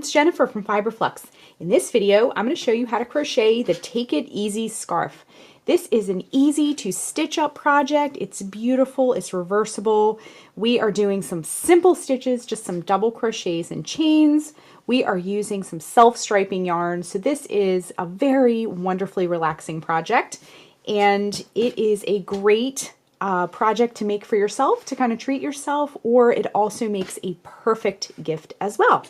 it's Jennifer from Flux. In this video, I'm going to show you how to crochet the Take It Easy scarf. This is an easy to stitch up project. It's beautiful, it's reversible. We are doing some simple stitches, just some double crochets and chains. We are using some self-striping yarn. So this is a very wonderfully relaxing project, and it is a great project to make for yourself, to kind of treat yourself, or it also makes a perfect gift as well.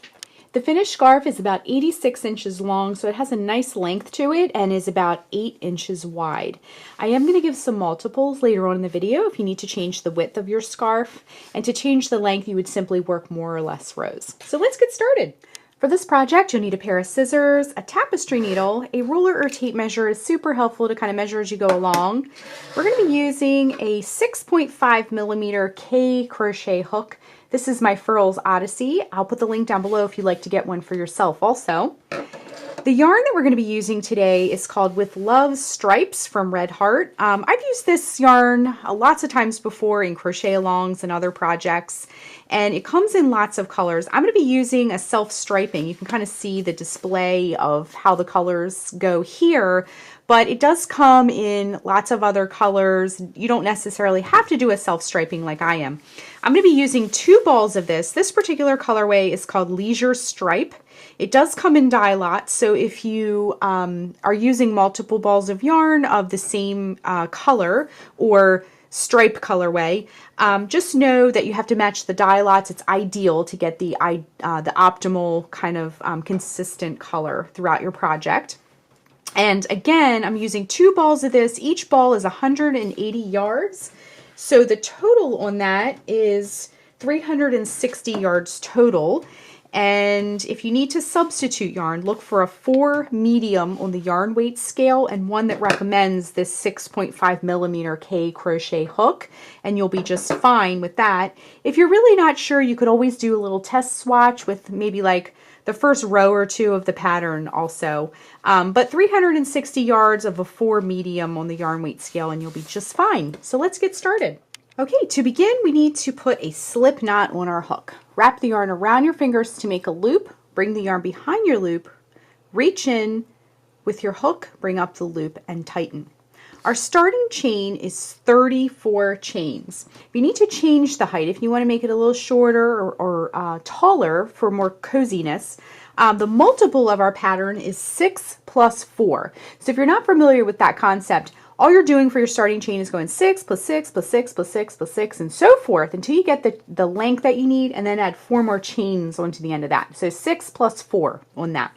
The finished scarf is about 86 inches long, so it has a nice length to it and is about 8 inches wide. I am going to give some multiples later on in the video if you need to change the width of your scarf, and to change the length you would simply work more or less rows. So let's get started. For this project, you'll need a pair of scissors, a tapestry needle, a ruler or tape measure is super helpful to kind of measure as you go along. We're going to be using a 6.5 millimeter K crochet hook. This is my Furls Odyssey. I'll put the link down below if you'd like to get one for yourself also. The yarn that we're going to be using today is called With Love Stripes from Red Heart. I've used this yarn lots of times before in crochet alongs and other projects, and it comes in lots of colors. I'm going to be using a self-striping. You can kind of see the display of how the colors go here, but it does come in lots of other colors. You don't necessarily have to do a self-striping like I am. I'm going to be using 2 balls of this. This particular colorway is called Leisure Stripe. It does come in dye lots, so if you are using multiple balls of yarn of the same color or stripe colorway, just know that you have to match the dye lots. It's ideal to get the optimal kind of consistent color throughout your project. And again, I'm using 2 balls of this. Each ball is 180 yards, so the total on that is 360 yards total. And if you need to substitute yarn, look for a 4 medium on the yarn weight scale and one that recommends this 6.5 millimeter K crochet hook, and you'll be just fine with that. If you're really not sure, you could always do a little test swatch with maybe like the first row or 2 of the pattern also. But 360 yards of a 4 medium on the yarn weight scale and you'll be just fine. So let's get started. Okay, to begin, we need to put a slip knot on our hook. Wrap the yarn around your fingers to make a loop, bring the yarn behind your loop, reach in with your hook, bring up the loop, and tighten. Our starting chain is 34 chains. You need to change the height if you want to make it a little shorter or taller for more coziness. The multiple of our pattern is 6 plus 4. So if you're not familiar with that concept, all you're doing for your starting chain is going 6 plus 6 plus 6 plus 6 plus 6 and so forth until you get the length that you need, and then add 4 more chains onto the end of that. So 6 plus 4 on that.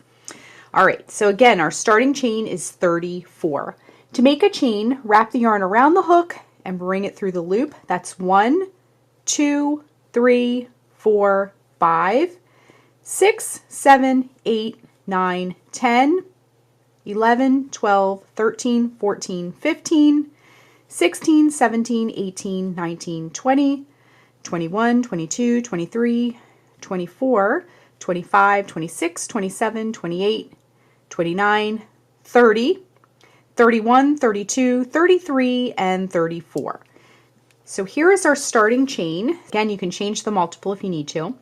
All right, so again, our starting chain is 34. To make a chain, wrap the yarn around the hook and bring it through the loop. That's 1, 2, 3, 4, 5, 6, 7, 8, 9, 10, 11, 12, 13, 14, 15, 16, 17, 18, 19, 20, 21, 22, 23, 24, 25, 26, 27, 28, 29, 30, 31, 32, 33, and 34. So here is our starting chain. Again, you can change the multiple if you need to.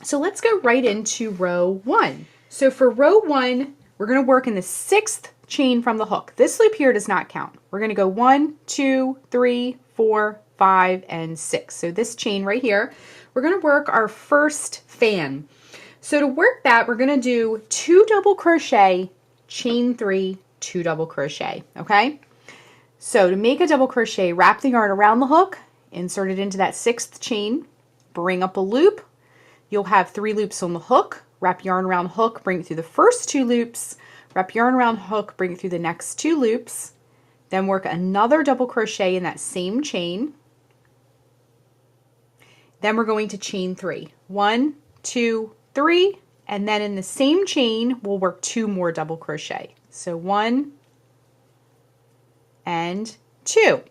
So let's go right into row 1. So for row 1, we're going to work in the 6th chain from the hook. This loop here does not count. We're going to go 1, 2, 3, 4, 5, and 6. So this chain right here, we're going to work our first fan. So to work that, we're going to do 2 double crochet, chain 3, 2 double crochet, okay? So to make a double crochet, wrap the yarn around the hook, insert it into that 6th chain, bring up a loop. You'll have 3 loops on the hook. Wrap yarn around hook, bring it through the first 2 loops, wrap yarn around hook, bring it through the next 2 loops, then work another double crochet in that same chain. Then we're going to chain 3. 1, 2, 3, and then in the same chain, we'll work 2 more double crochet. So 1 and 2.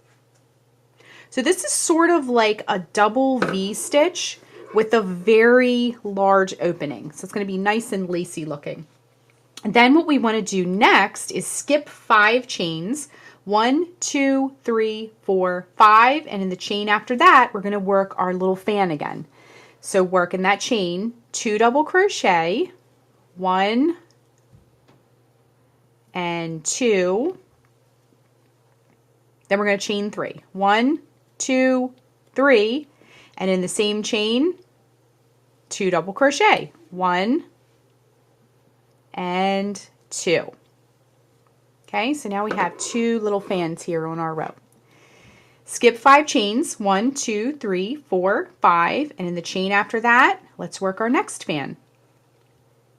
So this is sort of like a double V stitch with a very large opening. So it's going to be nice and lacy looking. And then what we want to do next is skip 5 chains. 1, 2, 3, 4, 5, and in the chain after that, we're going to work our little fan again. So work in that chain, 2 double crochet, 1 and 2. Then we're going to chain 3. 1, 2, 3, and in the same chain, 2 double crochet. 1 and 2. Okay, so now we have 2 little fans here on our row. Skip 5 chains, 1, 2, 3, 4, 5, and in the chain after that, let's work our next fan.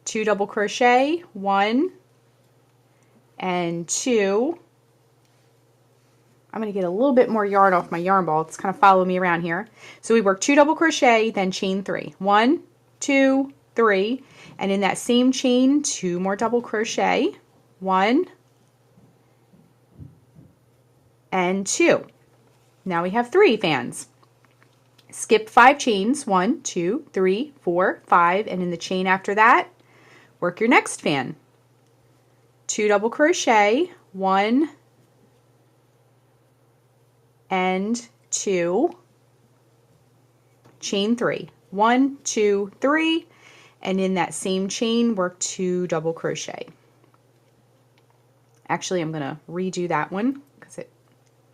2 double crochet, 1 and 2. I'm going to get a little bit more yarn off my yarn ball. It's kind of follow me around here. So we work 2 double crochet, then chain 3. 1, 2, 3, and in that same chain, 2 more double crochet. 1 and 2. Now we have 3 fans. Skip 5 chains, 1, 2, 3, 4, 5, and in the chain after that, work your next fan. 2 double crochet, 1 and 2, chain 3. 1, 2, 3, and in that same chain, work 2 double crochet. Actually, I'm going to redo that one because it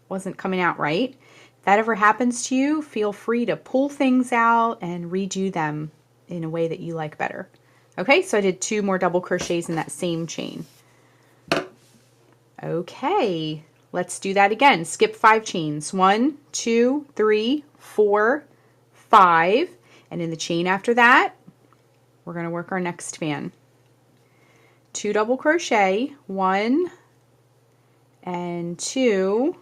wasn't coming out right. If that ever happens to you, feel free to pull things out and redo them in a way that you like better. Okay, so I did 2 more double crochets in that same chain. Okay, let's do that again. Skip 5 chains. 1, 2, 3, 4, 5, and in the chain after that, we're going to work our next fan. 2 double crochet, 1 and 2,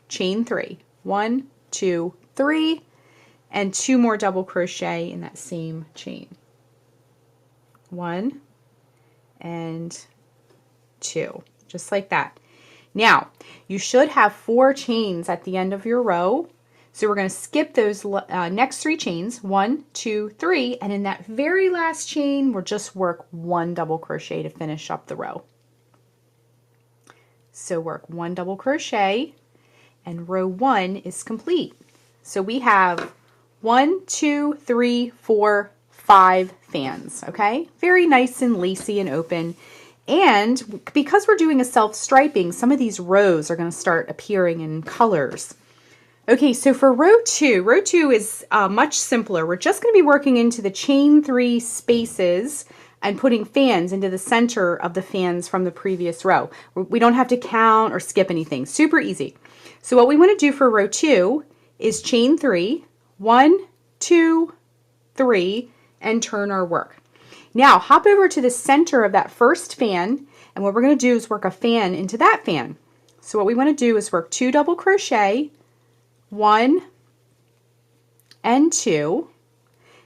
chain 3. 1, 2, 3, and 2 more double crochet in that same chain. 1 and 2, just like that. Now, you should have 4 chains at the end of your row. So we're going to skip those next 3 chains, 1, 2, 3, and in that very last chain, we'll just work 1 double crochet to finish up the row. So work 1 double crochet, and row 1 is complete. So we have 1, 2, 3, 4, 5 fans, okay? Very nice and lacy and open. And because we're doing a self-striping, some of these rows are going to start appearing in colors. Okay, so for row 2 is much simpler. We're just going to be working into the chain 3 spaces and putting fans into the center of the fans from the previous row. We don't have to count or skip anything. Super easy. So what we want to do for row 2 is chain 3, 1, 2, 3, and turn our work. Now hop over to the center of that first fan, and what we're going to do is work a fan into that fan. So what we want to do is work 2 double crochet, 1 and 2,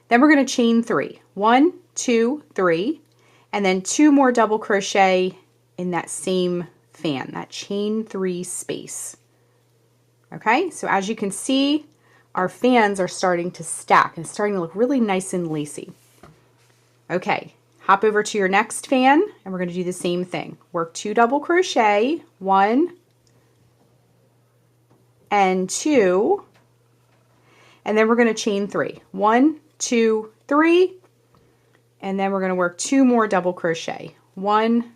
then we're going to chain 3. 1, 2, 3, and then 2 more double crochet in that same fan, that chain 3 space. Okay, so as you can see, our fans are starting to stack and it's starting to look really nice and lacy. Okay, hop over to your next fan and we're going to do the same thing. Work 2 double crochet, 1 and 2, and then we're going to chain 3. 1, 2, 3, and then we're going to work 2 more double crochet. 1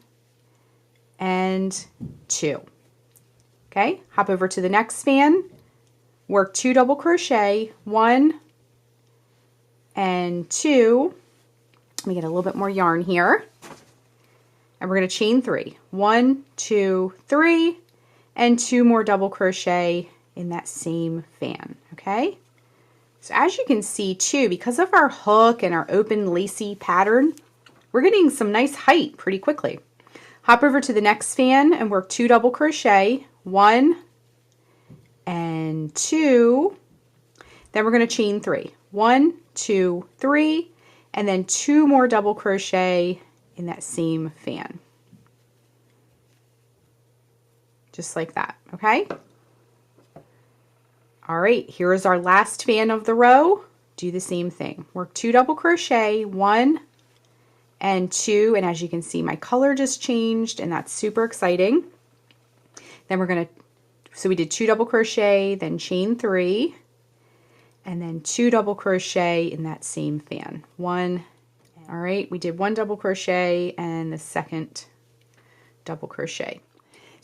and 2. Okay, hop over to the next fan, work 2 double crochet, 1 and 2. Let me get a little bit more yarn here. And we're going to chain 3. 1, 2, 3, and 2 more double crochet in that same fan. Okay? So as you can see too, because of our hook and our open lacy pattern, we're getting some nice height pretty quickly. Hop over to the next fan and work 2 double crochet, 1 and 2. Then we're going to chain 3. 1, 2, 3, and then 2 more double crochet in that same fan. Just like that, okay? All right, here is our last fan of the row. Do the same thing. Work 2 double crochet, 1 and 2, and as you can see, my color just changed, and that's super exciting. Then we're going to, so we did 2 double crochet, then chain 3, and then 2 double crochet in that same fan. 1 All right, we did 1 double crochet and the second double crochet.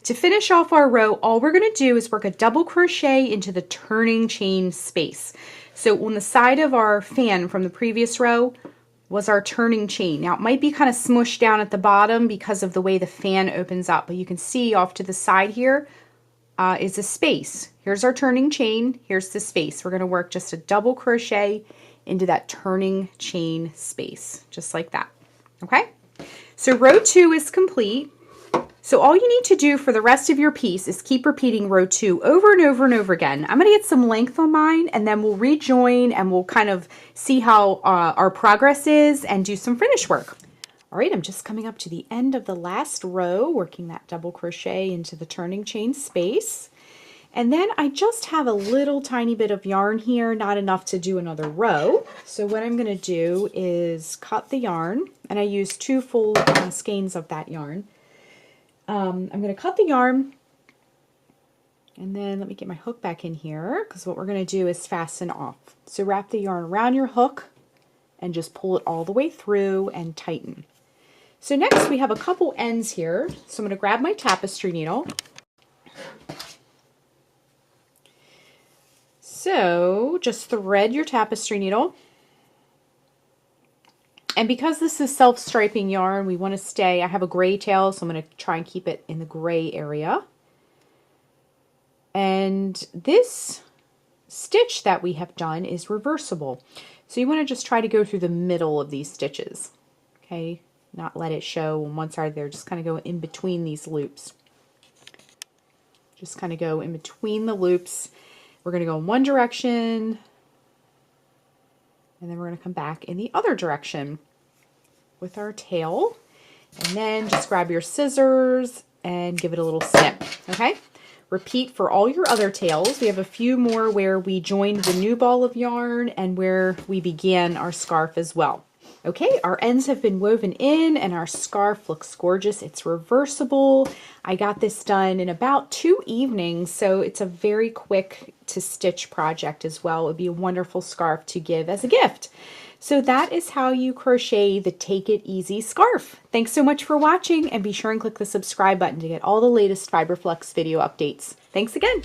To finish off our row, all we're going to do is work a double crochet into the turning chain space. So on the side of our fan from the previous row was our turning chain. Now it might be kind of smushed down at the bottom because of the way the fan opens up, but you can see off to the side here is a space. Here's our turning chain, here's the space. We're going to work just a double crochet into that turning chain space, just like that. Okay? So row 2 is complete. So all you need to do for the rest of your piece is keep repeating row 2 over and over and over again. I'm going to get some length on mine and then we'll rejoin and we'll kind of see how our progress is and do some finish work. All right, I'm just coming up to the end of the last row, working that double crochet into the turning chain space. And then I just have a little tiny bit of yarn here, not enough to do another row. So what I'm going to do is cut the yarn, and I use 2 full skeins of that yarn. I'm going to cut the yarn, and then let me get my hook back in here, because what we're going to do is fasten off. So wrap the yarn around your hook and just pull it all the way through and tighten. So next we have a couple ends here. So I'm going to grab my tapestry needle. So just thread your tapestry needle. And because this is self-striping yarn, we want to stay, I have a gray tail, so I'm going to try and keep it in the gray area. And this stitch that we have done is reversible. So you want to just try to go through the middle of these stitches. Okay, not let it show on one side there, just kind of go in between these loops. Just kind of go in between the loops. We're going to go in one direction, and then we're going to come back in the other direction with our tail. And then just grab your scissors and give it a little snip, okay? Repeat for all your other tails. We have a few more where we joined the new ball of yarn and where we began our scarf as well. Okay, our ends have been woven in and our scarf looks gorgeous. It's reversible. I got this done in about 2 evenings, so it's a very quick to stitch project as well. It would be a wonderful scarf to give as a gift. So that is how you crochet the Take It Easy scarf. Thanks so much for watching, and be sure and click the subscribe button to get all the latest Fiber Flux video updates. Thanks again.